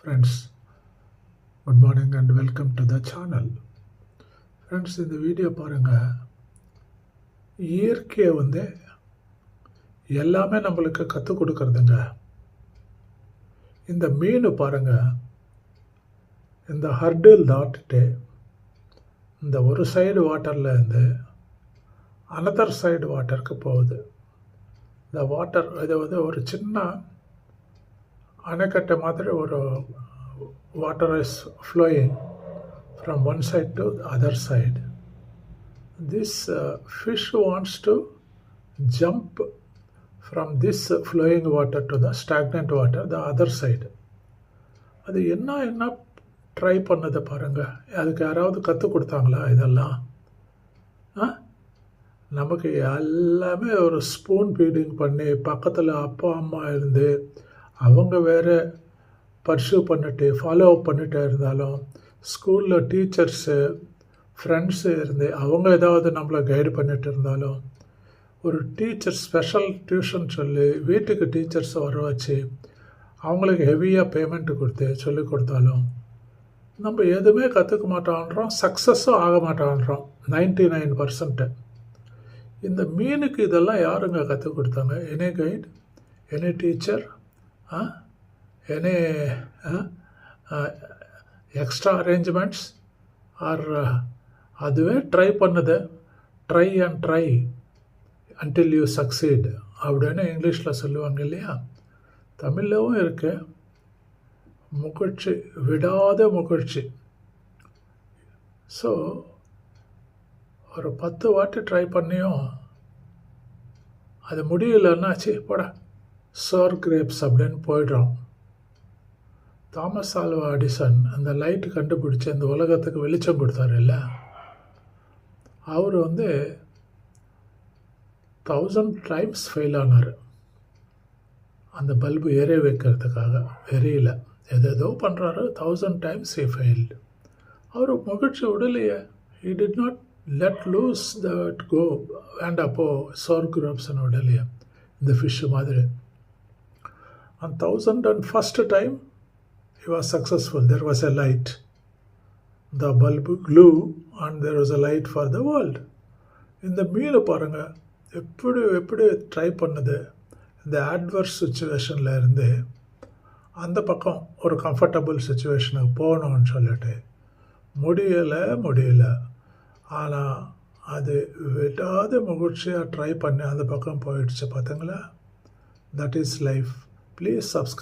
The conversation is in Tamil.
Friends, good morning and welcome to the channel. Friends, இந்த வீடியோ பாருங்க. இயற்கையை எல்லாமே நம்மளுக்கு கற்றுக் கொடுக்கறதுங்க. இந்த மீன் பாருங்க, இந்த ஹர்டில் தாட்டிட்டு இந்த ஒரு சைடு வாட்டரில் இருந்து அனதர் சைடு வாட்டருக்கு போகுது. இந்த வாட்டர் இது ஒரு சின்ன அணைக்கட்டை மாதிரி ஒரு water is flowing from one side to the other side. This fish wants to jump from this flowing water to the stagnant water, the other side. அது என்ன ட்ரை பண்ணது பாருங்க. அதுக்கு யாராவது கற்றுக் கொடுத்தாங்களா இதெல்லாம்? நமக்கு எல்லாமே ஒரு ஸ்பூன் ஃபீடிங் பண்ணி பக்கத்தில் அப்பா அம்மா இருந்து அவங்க வேறு பர்சூ பண்ணிட்டு ஃபாலோ அப் பண்ணிகிட்டே இருந்தாலும் ஸ்கூலில் டீச்சர்ஸு ஃப்ரெண்ட்ஸு இருந்து அவங்க ஏதாவது நம்மளை கைடு பண்ணிட்டு இருந்தாலும் ஒரு டீச்சர் ஸ்பெஷல் டியூஷன் சொல்லி வீட்டுக்கு டீச்சர்ஸை வர வச்சு அவங்களுக்கு ஹெவியாக பேமெண்ட்டு கொடுத்து சொல்லி கொடுத்தாலும் நம்ம எதுவுமே கற்றுக்க மாட்டோன்றோம், சக்ஸஸும் ஆக மாட்டோன்றோம் 99%. இந்த மீனுக்கு இதெல்லாம் யாருங்க கற்றுக் கொடுத்தாங்க? Any guide, any teacher, any extra arrangements or அதுவே ட்ரை பண்ணுது. Try and try until you succeed அப்படின்னு இங்கிலீஷில் சொல்லுவாங்க இல்லையா? தமிழ்லவும் இருக்கு. முகழ்ச்சி, விடாத முகழ்ச்சி. ஸோ ஒரு 10 வாட்டி ட்ரை பண்ணியும் அது முடியலன்னாச்சு போட சோர் கிரேப்ஸ் அப்படின்னு போயிடுறோம். தாமஸ் ஆல்வா எடிசன் அந்த லைட் கண்டுபிடிச்சி அந்த உலகத்துக்கு வெளிச்சம் கொடுத்தாரு இல்லை? அவர் 1000 டைம்ஸ் ஃபெயில் ஆனார். அந்த பல்பு எரிய வைக்கிறதுக்காக எரியல, எதோ பண்ணுறாரு. 1000 டைம்ஸ் he failed. அவர் மகிழ்ச்சி விடலையே. he did not let loose that go. வேண்டாப்போ சோர் கிரேப்ஸ்ன்னு விடலையே இந்த ஃபிஷ்ஷு மாதிரி. On 1001st time he was successful. There was a light. The bulb glue and there was a light for the world. இந்த மீனை பாருங்க எப்படி ட்ரை பண்ணுது. இந்த ஆட்வர்ஸ் சுச்சுவேஷனில் இருந்து அந்த பக்கம் ஒரு கம்ஃபர்டபுள் சுச்சுவேஷனுக்கு போகணும்னு சொல்லிட்டு முடியல. ஆனால் அது விடாத மகிழ்ச்சியாக ட்ரை பண்ணி அந்த பக்கம் போயிடுச்சு. பார்த்தீங்களா? That is life. Please subscribe.